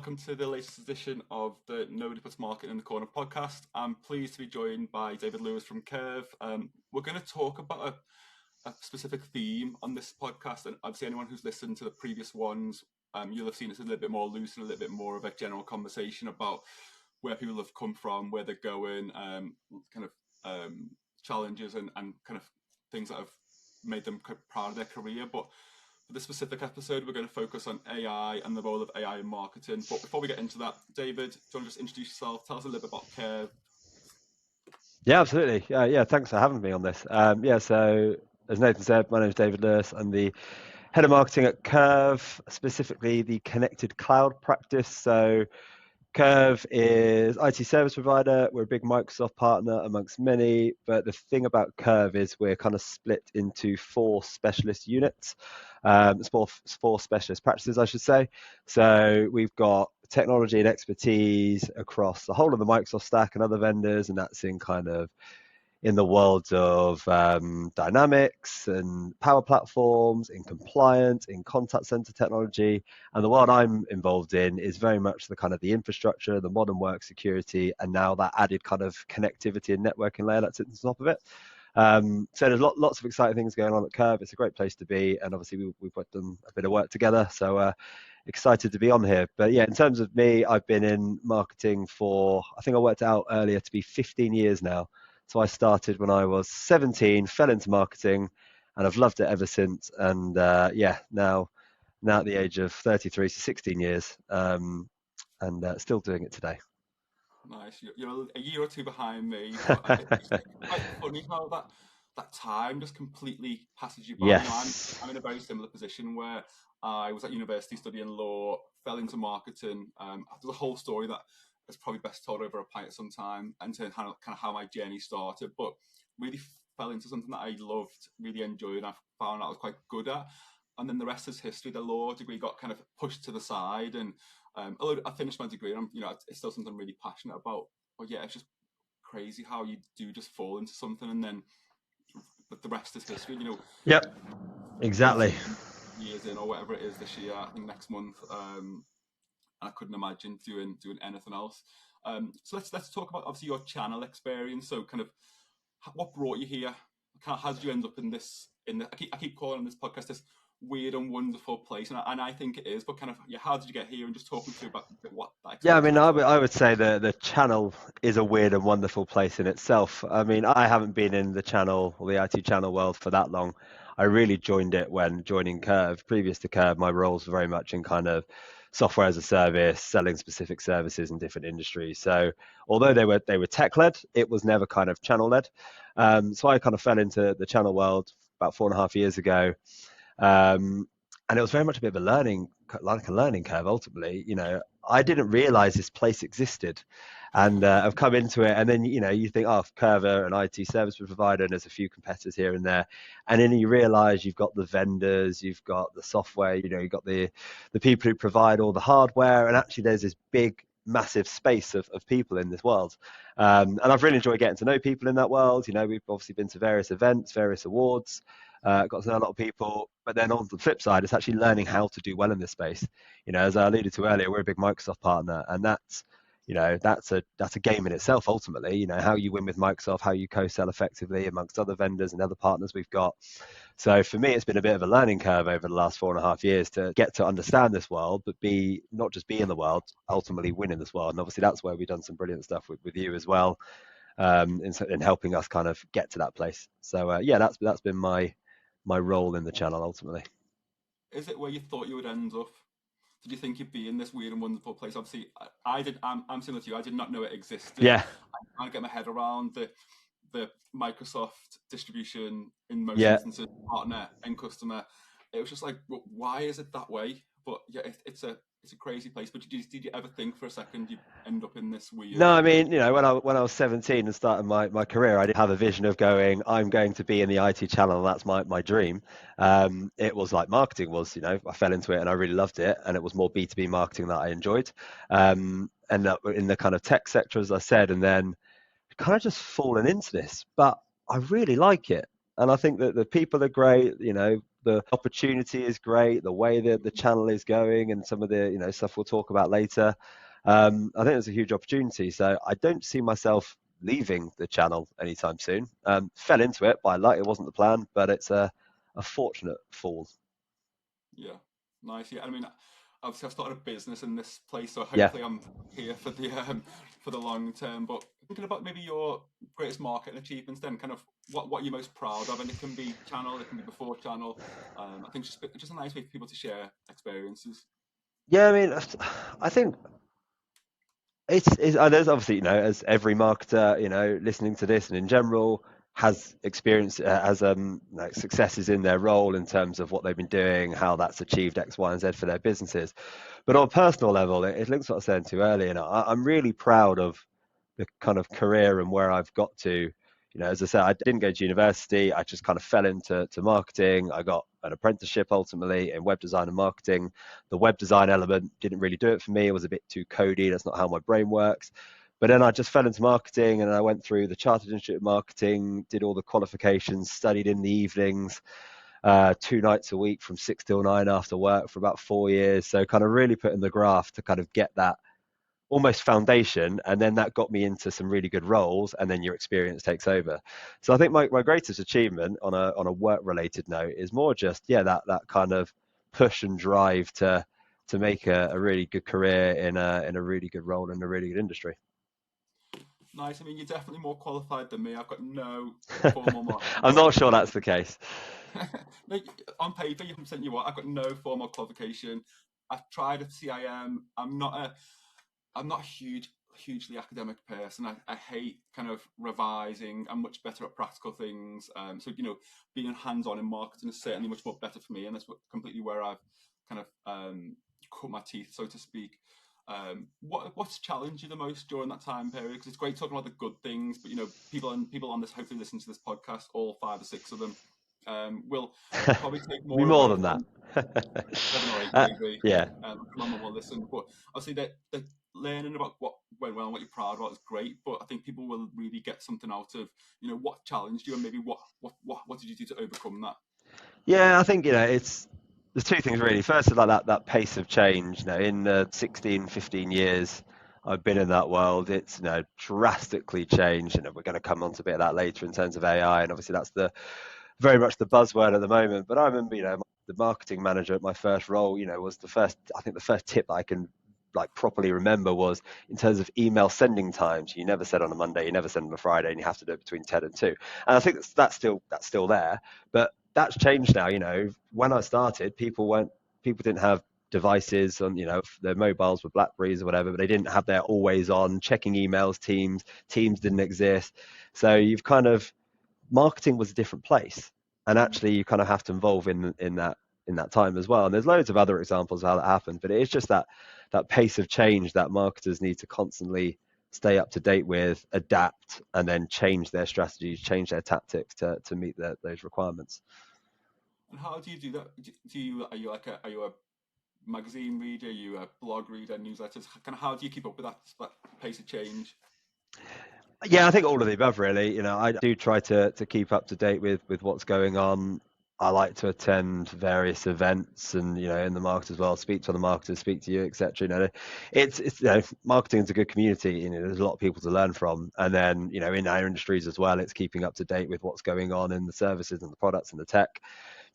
welcome to the latest edition of the Nobody Puts Market in the Corner podcast. I'm pleased to be joined by David Lewis from Kerv. We're going to talk about a specific theme on this podcast, and obviously anyone who's listened to the previous ones, you'll have seen it's a little bit more loose and a little bit more of a general conversation about where people have come from, where they're going, challenges and kind of things that have made them proud of their career. But for this specific episode, we're going to focus on AI and the role of AI in marketing. But before we get into that, David, do you want to just introduce yourself? Tell us a little bit about Kerv. Yeah, absolutely. Yeah, thanks for having me on this. So as Nathan said, my name is David Lewis. I'm the head of marketing at Kerv, specifically the connected cloud practice. So Kerv is IT service provider. We're a big Microsoft partner amongst many, but the thing about Kerv is we're kind of split into four specialist units, four specialist practices, I should say. So we've got technology and expertise across the whole of the Microsoft stack and other vendors, and that's in the world of Dynamics and Power Platforms, in compliance, in contact center technology. And the world I'm involved in is very much the kind of the infrastructure, the modern work security, and now that added kind of connectivity and networking layer that sits on top of it. So there's lots of exciting things going on at Kerv. It's a great place to be, and obviously we've done a bit of work together, so excited to be on here. But yeah, in terms of me, I've been in marketing for, I think I worked out earlier, to be 15 years now. So I started when I was 17, fell into marketing, and I've loved it ever since. And now at the age of 33, so 16 years, and still doing it today. Nice. You're a year or two behind me, but I think it's quite funny how that time just completely passes you by. Yes. I'm in a very similar position where I was at university studying law, fell into marketing. There's a whole story that is probably best told over a pint sometime, and to kind of how my journey started, but really fell into something that I loved, really enjoyed, and I found I was quite good at. And then the rest is history. The law degree got kind of pushed to the side, and although I finished my degree, and it's still something I'm really passionate about. But yeah, it's just crazy how you do just fall into something, and then the rest is history. Yep. Exactly. Years in, or whatever it is this year. I think next month. I couldn't imagine doing anything else. So let's talk about obviously your channel experience. So kind of what brought you here? How did you end up in this? I keep calling this podcast this weird and wonderful place, and I think it is. But kind of how did you get here? And just talking to you about what that. Yeah, I mean, I would say the channel is a weird and wonderful place in itself. I mean, I haven't been in the channel or the IT channel world for that long. I really joined it when joining Kerv. Previous to Kerv, my roles were very much in kind of software as a service, selling specific services in different industries. So although they were tech led, it was never kind of channel led. So I kind of fell into the channel world about 4.5 years ago. And it was very much a bit of a learning curve ultimately. I didn't realize this place existed, and I've come into it, and then you think, oh, Kerv are an IT service provider, and there's a few competitors here and there, and then you realize you've got the vendors, you've got the software, you've got the people who provide all the hardware, and actually there's this big massive space of people in this world, and I've really enjoyed getting to know people in that world. We've obviously been to various events, various awards, got to know a lot of people, but then on the flip side, it's actually learning how to do well in this space. As I alluded to earlier, we're a big Microsoft partner, and that's a game in itself ultimately. How you win with Microsoft, how you co-sell effectively amongst other vendors and other partners we've got. So for me, it's been a bit of a learning curve over the last 4.5 years to get to understand this world, but not just be in the world, ultimately win in this world. And obviously that's where we've done some brilliant stuff with you as well, in helping us kind of get to that place. So that's been my role in the channel ultimately. Is it where you thought you would end up? Did you think you'd be in this weird and wonderful place? Obviously, I'm similar to you. I did not know it existed. Yeah. I get my head around the Microsoft distribution in most Yeah. instances, partner and customer. It was just like, well, why is it that way? But yeah, it's a crazy place. But did you ever think for a second you'd end up in this weird? No, I mean, when I was 17 and started my career, I did have a vision of I'm going to be in the IT channel. That's my dream. It was like marketing was, I fell into it and I really loved it. And it was more B2B marketing that I enjoyed. And in the kind of tech sector, as I said, and then kind of just fallen into this. But I really like it. And I think that the people are great, the opportunity is great, the way that the channel is going, and some of the stuff we'll talk about later. I think there's a huge opportunity. So I don't see myself leaving the channel anytime soon. Fell into it by luck; it wasn't the plan, but it's a fortunate fall. Yeah, nice. Yeah, I mean, obviously, I've started a business in this place, so Yeah. hopefully, I'm here for the long term. But thinking about maybe your greatest marketing achievements, then kind of what you're most proud of, and it can be channel, it can be before channel. I think just a nice way for people to share experiences. Yeah, I mean, I think there's obviously, as every marketer, listening to this and in general has experience, has successes in their role in terms of what they've been doing, how that's achieved X, Y, and Z for their businesses. But on a personal level, it links what I was saying to you earlier. I'm really proud of the kind of career and where I've got to. As I said, I didn't go to university. I just kind of fell into marketing. I got an apprenticeship ultimately in web design and marketing. The web design element didn't really do it for me. It was a bit too codey. That's not how my brain works. But then I just fell into marketing, and I went through the Chartered Institute of Marketing, did all the qualifications, studied in the evenings, 2 nights a week from 6 till 9 after work for about 4 years. So kind of really put in the graft to kind of get that almost foundation, and then that got me into some really good roles, and then your experience takes over. So I think my greatest achievement on a work related note is more just that kind of push and drive to make a really good career in a really good role in a really good industry. Nice. I mean, you're definitely more qualified than me. I've got no formal marketing I'm not sure qualification. that's the case. Like, on paper, you 100% you are. I've got no formal qualification. I've tried at CIM. I'm not a hugely academic person. I hate kind of revising. I'm much better at practical things. So being hands-on in marketing is certainly much more better for me, and that's completely where I've kind of cut my teeth, so to speak. What's challenged you the most during that time period? Because it's great talking about the good things, but people on this hopefully listen to this podcast, all 5 or 6 of them, will probably take Be more more away than that. from 7 or 8 uh, maybe. yeah. My mum will listen, but obviously that learning about what went well and what you're proud about is great. But I think people will really get something out of what challenged you, and maybe what did you do to overcome that. Yeah, I think it's there's two things really. First is like that pace of change. In the 16, 15 years I've been in that world, it's drastically changed. We're going to come on to a bit of that later in terms of AI, and obviously that's the very much the buzzword at the moment. But I remember, the marketing manager at my first role, was the first. I think the first tip that I can like properly remember was in terms of email sending times. You never send on a Monday, you never send on a Friday, and you have to do it between 10 and 2. And I think that's still there, but that's changed now. When I started, people didn't have devices on, their mobiles were Blackberries or whatever, but they didn't have their always on checking emails. Teams didn't exist. So you've kind of marketing was a different place, and actually you kind of have to involve in that time as well. And there's loads of other examples of how that happened, but it is just that pace of change that marketers need to constantly stay up to date with, adapt, and then change their strategies, change their tactics to meet those requirements. And how do you do that? Do you are you a magazine reader? Are you a blog reader, newsletters? Kind of how do you keep up with that pace of change? Yeah, I think all of the above, really. I do try to keep up to date with what's going on. I like to attend various events, and in the market as well, speak to other marketers, speak to you, etc. It's marketing is a good community. There's a lot of people to learn from, and then in our industries as well, it's keeping up to date with what's going on in the services and the products and the tech.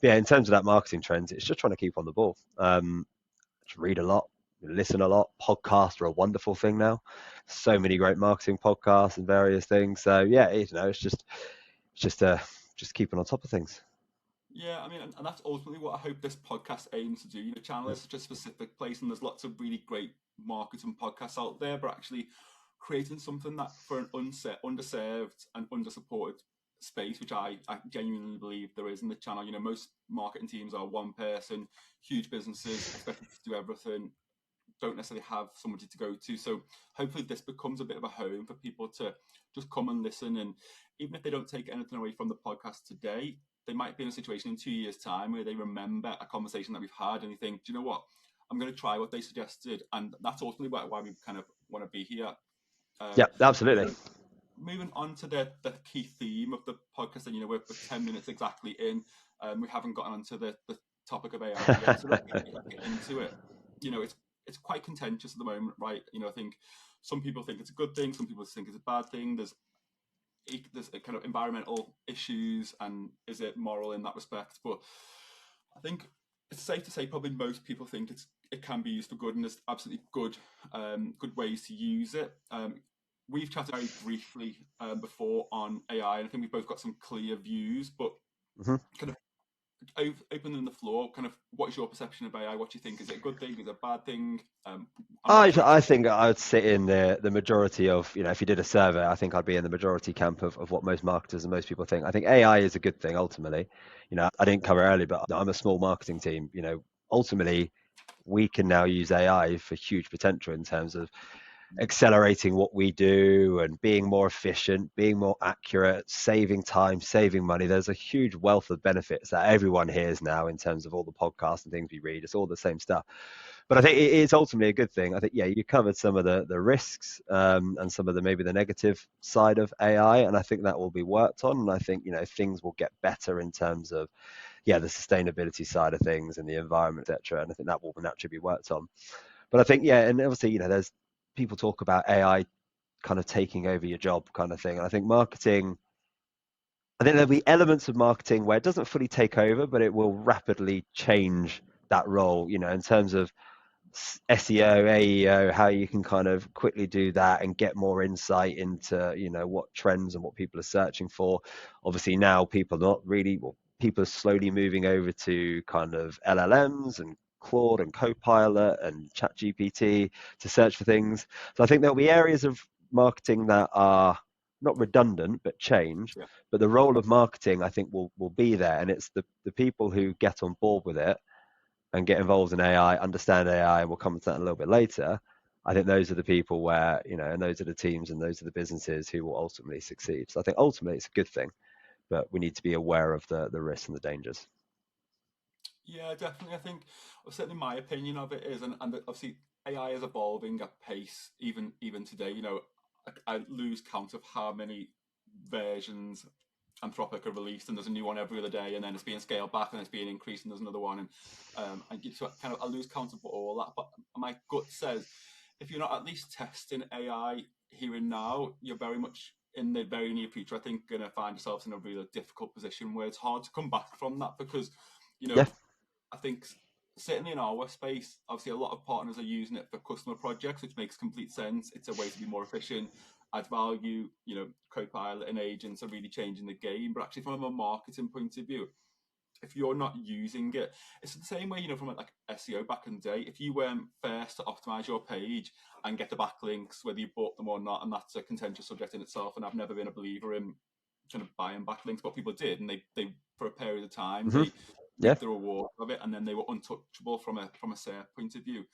But yeah, in terms of that marketing trends, it's just trying to keep on the ball. Just read a lot, listen a lot. Podcasts are a wonderful thing now. So many great marketing podcasts and various things. So yeah, it's just keeping on top of things. Yeah, I mean, and that's ultimately what I hope this podcast aims to do. Channel Yeah. is such a specific place, and there's lots of really great marketing podcasts out there, but actually creating something that for an underserved and undersupported space, which I genuinely believe there is in the channel. Most marketing teams are one person, huge businesses, expected to do everything, don't necessarily have somebody to go to. So hopefully this becomes a bit of a home for people to just come and listen. And even if they don't take anything away from the podcast today, they might be in a situation in 2 years' time where they remember a conversation that we've had and they think, do you know what? I'm going to try what they suggested. And that's ultimately why we kind of want to be here. Yeah, Um, absolutely. moving on to the key theme of the podcast, and we're 10 minutes exactly in. We haven't gotten onto the topic of AI yet, so let's get into it. It's quite contentious at the moment, right? I think some people think it's a good thing, some people think it's a bad thing. There's a kind of environmental issues, and is it moral in that respect? But I think it's safe to say probably most people think it can be used for good, and there's absolutely good ways to use it. We've chatted very briefly before on AI, and I think we've both got some clear views. But hmm kind of opening the floor, kind of what is your perception of AI? What do you think? Is it a good thing? Is it a bad thing? And I what's your I experience? think I would sit in the majority of, if you did a survey, I think I'd be in the majority camp of what most marketers and most people think. I think AI is a good thing ultimately. I didn't cover earlier, but I'm a small marketing team. Ultimately we can now use AI for huge potential in terms of accelerating what we do and being more efficient, being more accurate, saving time, saving money. There's a huge wealth of benefits that everyone hears now in terms of all the podcasts and things we read. It's all the same stuff. But I think it is ultimately a good thing. I think, yeah, you covered some of the risks and some of maybe the negative side of AI, and I think that will be worked on. And I think things will get better in terms of the sustainability side of things and the environment, etc. And I think that will naturally be worked on. But I think and obviously there's people talk about AI kind of taking over your job kind of thing. And I think I think there'll be elements of marketing where it doesn't fully take over, but it will rapidly change that role, in terms of SEO, AEO, how you can kind of quickly do that and get more insight into, what trends and what people are searching for. Obviously now people are slowly moving over to kind of LLMs and Claude and Copilot and ChatGPT to search for things. So I think there'll be areas of marketing that are not redundant but change. Yeah, But the role of marketing, I think, will be there, and it's the people who get on board with it and get involved in AI, understand AI, and we'll come to that a little bit later. I think those are the people where, and those are the teams and those are the businesses who will ultimately succeed. So I think ultimately it's a good thing, but we need to be aware of the risks and the dangers. yeah, definitely. I think certainly my opinion of it is, and obviously AI is evolving at pace even today. I lose count of how many versions Anthropic are released, and there's a new one every other day, and then it's being scaled back, and it's being increased, and there's another one, and so kind of I lose count of all that. But my gut says, if you're not at least testing AI here and now, you're very much in the very near future, I think, going to find yourselves in a really difficult position where it's hard to come back from that because, you Yeah. know, I think certainly in our space, obviously a lot of partners are using it for customer projects, which makes complete sense. It's a way to be more efficient, add value. Copilot and agents are really changing the game. But actually, from a marketing point of view, if you're not using it, it's the same way, from like SEO back in the day. If you weren't first to optimize your page and get the backlinks, whether you bought them or not, and that's a contentious subject in itself. And I've never been a believer in kind of buying backlinks, but people did, and they for a period of time hmm they Yeah. reaped the reward of it, and then they were untouchable from a SEO point of view.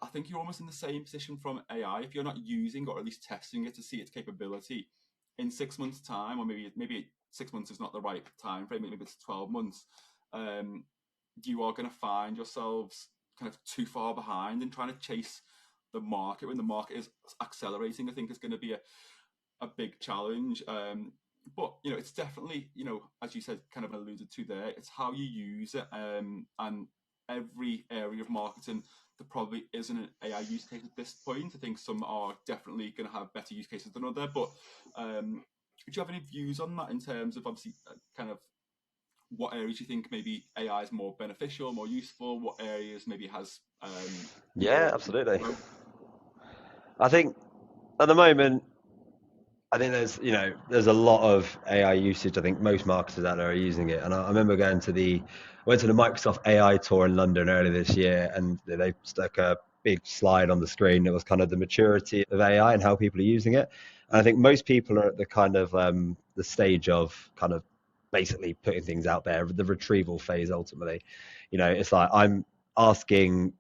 I think you're almost in the same position from AI if you're not using or at least testing it to see its capability. In 6 months' time, or maybe 6 months is not the right time frame. Maybe it's 12 months. Um, you are going to find yourselves kind of too far behind in trying to chase the market when the market is accelerating. I think is going to be a big challenge. But it's definitely, as you said, kind of alluded to there. It's how you use it, and every area of marketing there probably isn't an AI use case at this point. I think some are definitely going to have better use cases than other. But do you have any views on that in terms of obviously kind of what areas you think maybe AI is more beneficial, more useful? What areas maybe has Yeah, more absolutely. growth? I think at the moment, I think there's a lot of AI usage. I think most marketers out there are using it. And I remember I went to the Microsoft AI tour in London earlier this year, and they stuck a big slide on the screen that was kind of the maturity of AI and how people are using it. And I think most people are at the kind of the stage of kind of basically putting things out there, the retrieval phase ultimately. It's like I'm asking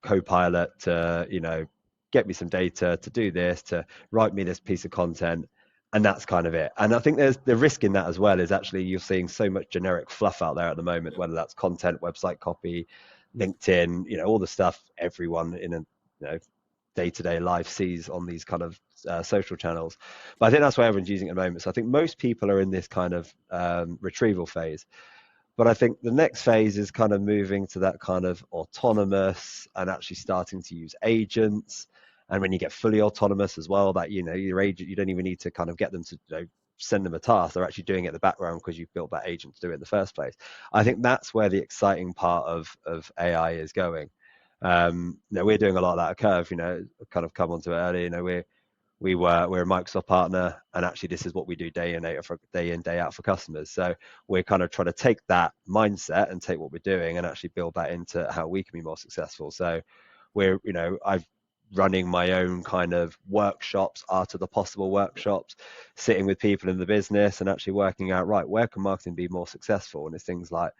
Copilot to, get me some data, to do this, to write me this piece of content, and that's kind of it. And I think there's the risk in that as well is actually you're seeing so much generic fluff out there at the moment, Yeah, whether that's content, website copy, LinkedIn, all the stuff everyone in a day-to-day life sees on these kind of social channels. But I think that's why everyone's using it at the moment. So I think most people are in this kind of retrieval phase. But I think the next phase is kind of moving to that kind of autonomous and actually starting to use agents. And when you get fully autonomous as well, that your agent, you don't even need to kind of get them to send them a task. They're actually doing it in the background because you've built that agent to do it in the first place. I think that's where the exciting part of AI is going. We're doing a lot of that at Kerv. Kind of come onto it earlier. We're a Microsoft partner, and actually this is what we do day in day out for customers. So we're kind of trying to take that mindset and take what we're doing and actually build that into how we can be more successful. So I've running my own kind of workshops, art of the possible workshops, sitting with people in the business and actually working out, right, where can marketing be more successful? And it's things like,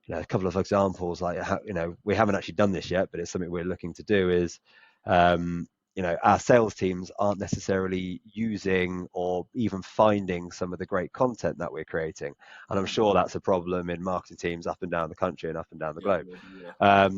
a couple of examples, like how, we haven't actually done this yet, but it's something we're looking to do is, our sales teams aren't necessarily using or even finding some of the great content that we're creating. And I'm sure that's a problem in marketing teams up and down the country and up and down the Yeah, globe. yeah,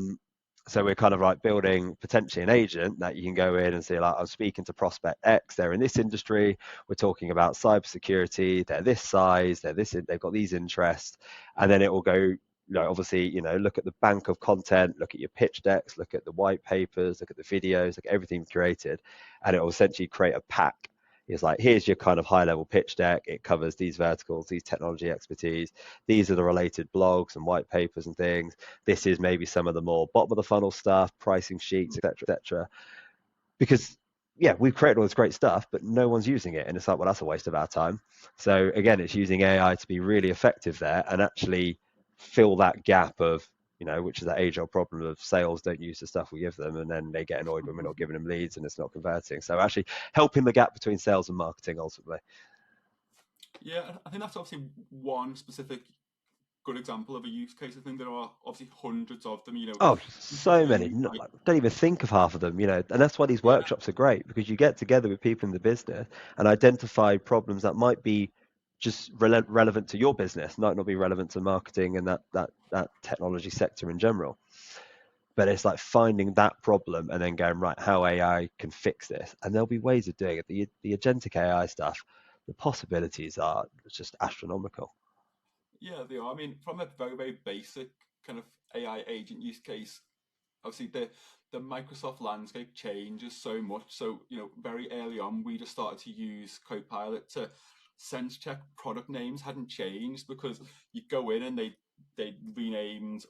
So we're kind of like building potentially an agent that you can go in and say, like, I'm speaking to prospect X, they're in this industry, we're talking about cybersecurity, they're this size, they've got these interests, and then it will go, obviously, look at the bank of content, look at your pitch decks, look at the white papers, look at the videos, look at everything created, and it will essentially create a pack. It's like, here's your kind of high level pitch deck. It covers these verticals, these technology expertise. These are the related blogs and white papers and things. This is maybe some of the more bottom of the funnel stuff, pricing sheets, etc. Because yeah, we've created all this great stuff, but no one's using it, and it's like, well, that's a waste of our time. So again, it's using AI to be really effective there and actually fill that gap of, which is that age-old problem of sales don't use the stuff we give them, and then they get annoyed when we're not giving them leads and it's not converting. So actually helping the gap between sales and marketing ultimately. yeah. I think that's obviously one specific good example of a use case. I think there are obviously hundreds of them. Oh, You could so many. use like Don't even think of half of them, and that's why these yeah, workshops are great, because you get together with people in the business and identify problems that might be just relevant to your business, might not be relevant to marketing and that technology sector in general. But it's like finding that problem and then going, right, how AI can fix this, and there'll be ways of doing it. The agentic AI stuff, the possibilities are just astronomical. yeah, they are. I mean, from a very very basic kind of AI agent use case, obviously the Microsoft landscape changes so much. So very early on, we just started to use Copilot to sense check product names hadn't changed, because you go in and they renamed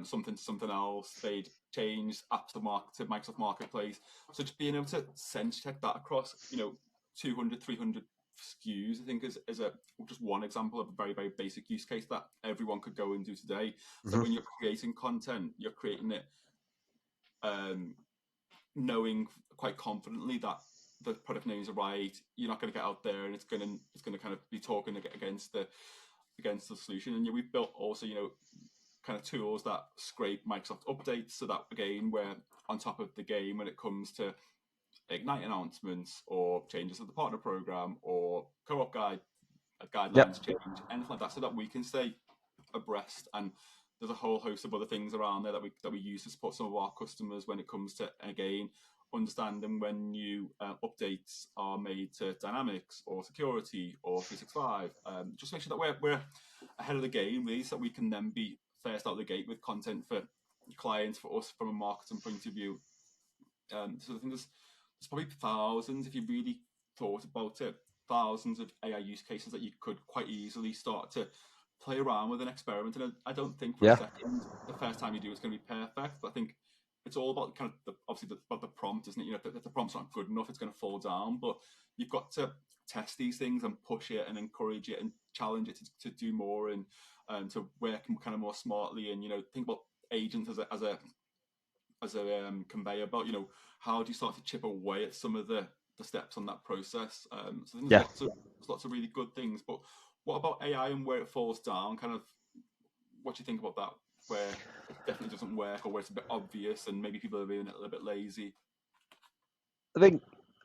something to something else. They'd changed apps to Microsoft Marketplace. So just being able to sense check that across 200, 300 SKUs, I think is a just one example of a very very basic use case that everyone could go and do today. So Hmm. when you're creating content, you're creating it um, knowing quite confidently that the product names are right. You're not going to get out there and it's going to kind of be talking against the solution. And we've built also kind of tools that scrape Microsoft updates, so that again we're on top of the game when it comes to Ignite announcements or changes to the partner program or co-op Yep. guidelines change, anything like that, so that we can stay abreast. And there's a whole host of other things around there that we use to support some of our customers when it comes to, again, understanding when new updates are made to Dynamics or security or 365. Just make sure that we're ahead of the game, really, so that we can then be first out the gate with content for clients, for us from a marketing point of view. So I think there's probably thousands, if you really thought about it, thousands of AI use cases that you could quite easily start to play around with and experiment. And I don't think for a Yeah. second the first time you do it's going to be perfect, but I think it's all about kind of obviously about the prompt, isn't it? If the prompt's not good enough, it's going to fall down. But you've got to test these things and push it and encourage it and challenge it to do more and to work kind of more smartly. And think about agents as a conveyor belt. How do you start to chip away at some of the steps on that process? So I think Yeah. there's lots of really good things. But what about AI and where it falls down? Kind of, what do you think about that? Where it definitely doesn't work, or where it's a bit obvious, and maybe people are being a little bit lazy. I think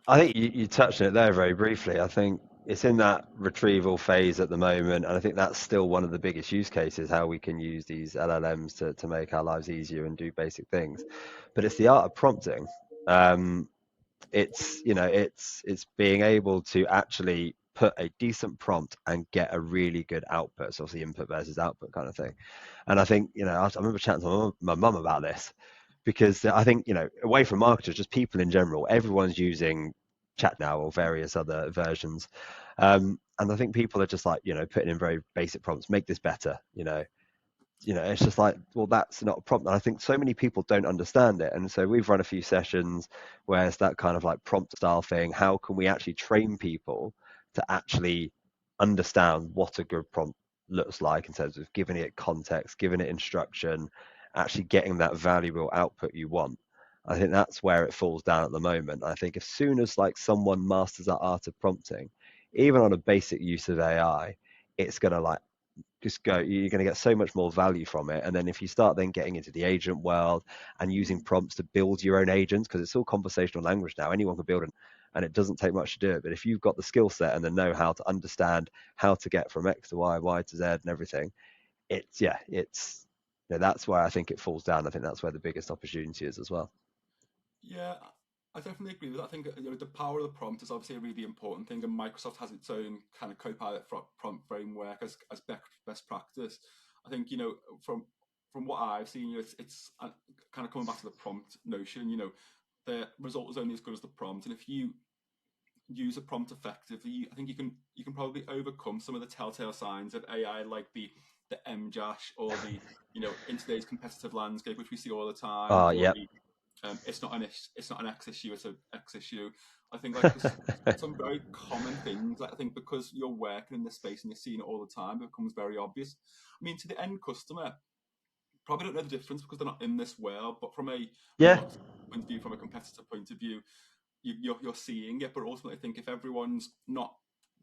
I think you touched on it there very briefly. I think it's in that retrieval phase at the moment, and I think that's still one of the biggest use cases, how we can use these LLMs to make our lives easier and do basic things. But it's the art of prompting. it's being able to actually put a decent prompt and get a really good output. So obviously input versus output kind of thing. And I think, I remember chatting to my mum about this, because I think, away from marketers, just people in general, everyone's using chat now or various other versions. And I think people are just like, putting in very basic prompts, make this better, it's just like, well, that's not a problem. And I think so many people don't understand it. And so we've run a few sessions where it's that kind of like prompt style thing. How can we actually train people to actually understand what a good prompt looks like in terms of giving it context, giving it instruction, actually getting that valuable output you want? I think that's where it falls down at the moment. I think as soon as like someone masters that art of prompting, even on a basic use of AI, it's gonna like just go, you're going to get so much more value from it. And then if you start then getting into the agent world and using prompts to build your own agents, because it's all conversational language now, anyone can build it, and it doesn't take much to do it. But if you've got the skill set and the know-how to understand how to get from X to Y, Y to Z and everything, it's that's where I think it falls down. I think that's where the biggest opportunity is as well. Yeah, I definitely agree with that. I think the power of the prompt is obviously a really important thing, and Microsoft has its own kind of Copilot prompt framework as best practice. I think from what I've seen, it's kind of coming back to the prompt notion. The result is only as good as the prompt, and if you use a prompt effectively, I think you can probably overcome some of the telltale signs of AI, like the MJash, or the in today's competitive landscape, which we see all the time, or Yep. the it's not an X issue, it's an X issue. I think like there's some very common things. Like, I think because you're working in this space and you're seeing it all the time, it becomes very obvious. I mean, to the end customer, probably don't know the difference because they're not in this world. But from a Yeah. marketing point of view, from a competitor point of view, you're seeing it. But ultimately, I think if everyone's not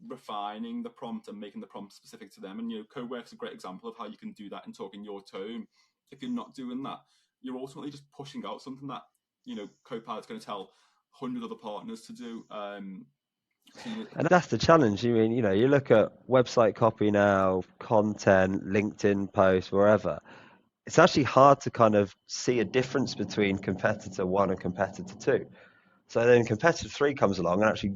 refining the prompt and making the prompt specific to them, and co-work's a great example of how you can do that and talk in your tone. If you're not doing that, you're ultimately just pushing out something that Copilot's going to tell 100 other partners to do. So And that's the challenge. You mean, you look at website copy now, content, LinkedIn posts, wherever. It's actually hard to kind of see a difference between competitor one and competitor two. So then competitor three comes along and actually,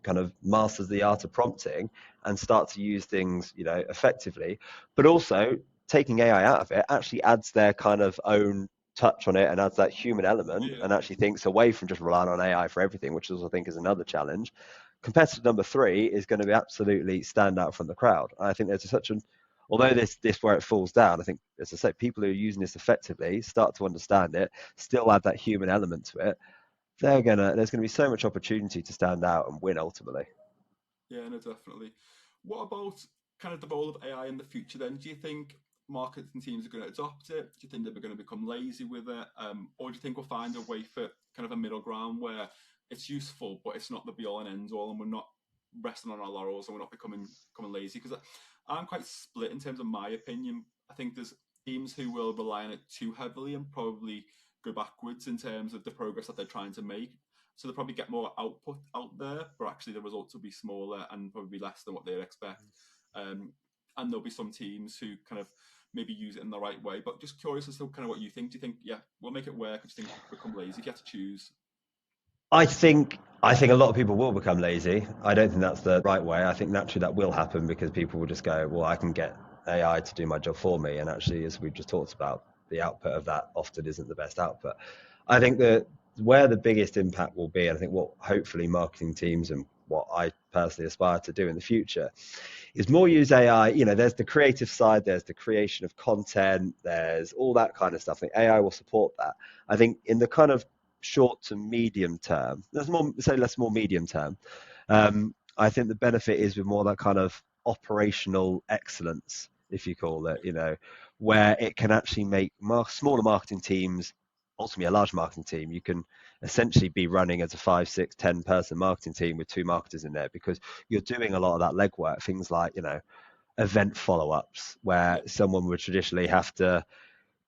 kind of masters the art of prompting and start to use things, effectively, but also taking AI out of it actually adds their kind of own touch on it and adds that human element yeah, and actually thinks away from just relying on AI for everything, which is, I think, is another challenge. Competitor number three is going to be absolutely stand out from the crowd. I think there's such an, although this where it falls down, I think, as I say, people who are using this effectively start to understand it, still add that human element to it. There's gonna be so much opportunity to stand out and win ultimately. yeah, no, definitely. What about kind of the role of AI in the future? Then, do you think marketing teams are going to adopt it? Do you think they're going to become lazy with it, or do you think we'll find a way for kind of a middle ground where it's useful, but it's not the be all and end all, and we're not resting on our laurels and we're not becoming lazy? Because I'm quite split in terms of my opinion. I think there's teams who will rely on it too heavily and probably go backwards in terms of the progress that they're trying to make. So they'll probably get more output out there, but actually the results will be smaller and probably less than what they expect. And there'll be some teams who kind of maybe use it in the right way. But just curious as to kind of what you think. Do you think, yeah, we'll make it work? Or do you think become lazy if you have to choose? I think a lot of people will become lazy. I don't think that's the right way. I think naturally that will happen because people will just go, well, I can get AI to do my job for me. And actually, as we've just talked about, the output of that often isn't the best output. I think that where the biggest impact will be, and I think what hopefully marketing teams and what I personally aspire to do in the future is more use AI. There's the creative side, there's the creation of content, there's all that kind of stuff. I think AI will support that. I think in the kind of short to medium term, there's more, say less more medium term. I think the benefit is with more that kind of operational excellence, if you call it, where it can actually make smaller marketing teams, ultimately a large marketing team, you can essentially be running as a 5, 6, 10 person marketing team with two marketers in there because you're doing a lot of that legwork, things like, event follow-ups where Yeah, someone would traditionally have to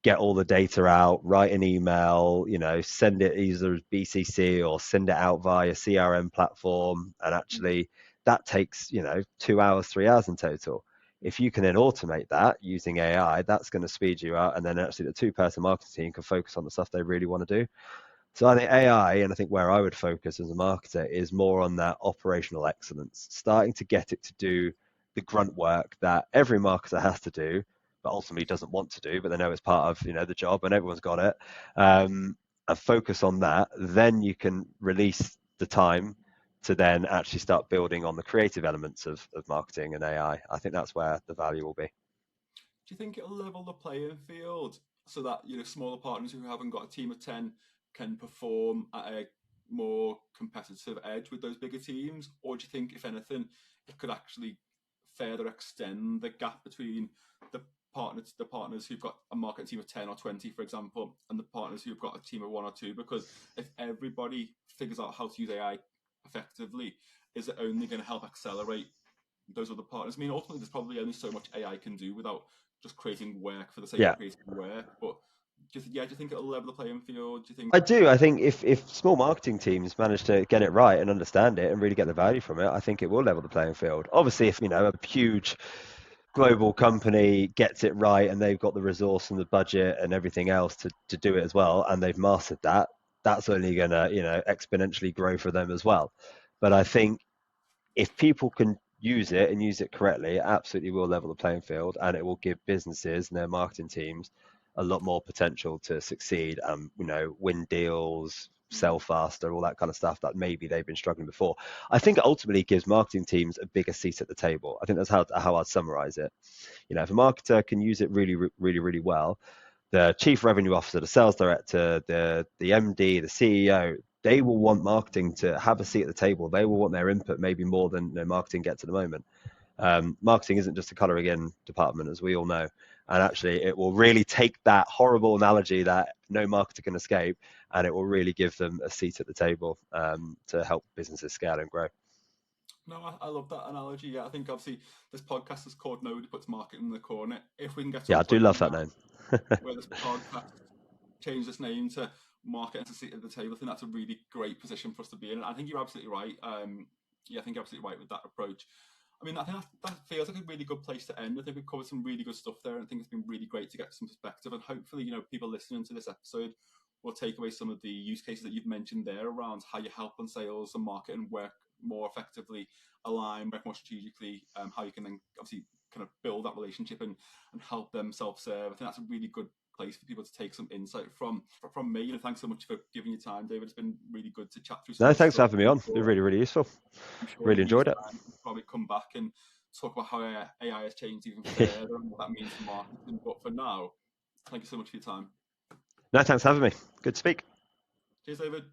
get all the data out, write an email, send it either as BCC or send it out via CRM platform. And actually that takes, 2 hours, 3 hours in total. If you can then automate that using AI, that's going to speed you out. And then actually the two-person marketing team can focus on the stuff they really want to do. So I think AI, and I think where I would focus as a marketer is more on that operational excellence, starting to get it to do the grunt work that every marketer has to do, but ultimately doesn't want to do, but they know it's part of the job and everyone's got it. And focus on that, then you can release the time to then actually start building on the creative elements of marketing and AI. I think that's where the value will be. Do you think it'll level the playing field so that smaller partners who haven't got a team of 10 can perform at a more competitive edge with those bigger teams, or do you think, if anything, it could actually further extend the gap between the partners who've got a market team of 10 or 20, for example, and the partners who've got a team of one or two? Because if everybody figures out how to use AI effectively, is it only going to help accelerate those other partners? I mean, ultimately, there's probably only so much AI can do without just creating work for the sake of Yeah, creating work. But do you think it'll level the playing field? Do you think? I do. I think if small marketing teams manage to get it right and understand it and really get the value from it, I think it will level the playing field. Obviously, if a huge global company gets it right and they've got the resource and the budget and everything else to do it as well, and they've mastered that, that's only gonna exponentially grow for them as well. But I think if people can use it and use it correctly, it absolutely will level the playing field, and it will give businesses and their marketing teams a lot more potential to succeed and win deals, sell faster, all that kind of stuff that maybe they've been struggling before. I think it ultimately gives marketing teams a bigger seat at the table. I think that's how I'd summarize it. If a marketer can use it really, really, really well, the chief revenue officer, the sales director, the MD, the CEO, they will want marketing to have a seat at the table. They will want their input maybe more than marketing gets at the moment. Marketing isn't just a colouring in department, as we all know. And actually, it will really take that horrible analogy that no marketer can escape, and it will really give them a seat at the table to help businesses scale and grow. No, I love that analogy. Yeah, I think obviously this podcast is called Nobody Puts Marketing in the Corner. If we can get to Yeah, a I do point love that name. where this podcast change this name to market and to sit at the table, I think that's a really great position for us to be in. And I think you're absolutely right. Yeah, I think you're absolutely right with that approach. I mean, I think that feels like a really good place to end. I think we've covered some really good stuff there, and I think it's been really great to get some perspective. And hopefully, people listening to this episode will take away some of the use cases that you've mentioned there around how you help on sales and marketing work more effectively, align, work more strategically, how you can then obviously kind of build that relationship and help them self-serve. I think that's a really good place for people to take some insight from me. Thanks so much for giving your time, David. It's been really good to chat through some No, of this thanks for stuff. having me on. You're really, really useful. I'm sure in Really a year's enjoyed it. time we'll probably come back and talk about how AI has changed even further and what that means for marketing. But for now, thank you so much for your time. No, thanks for having me. Good to speak. Cheers, David.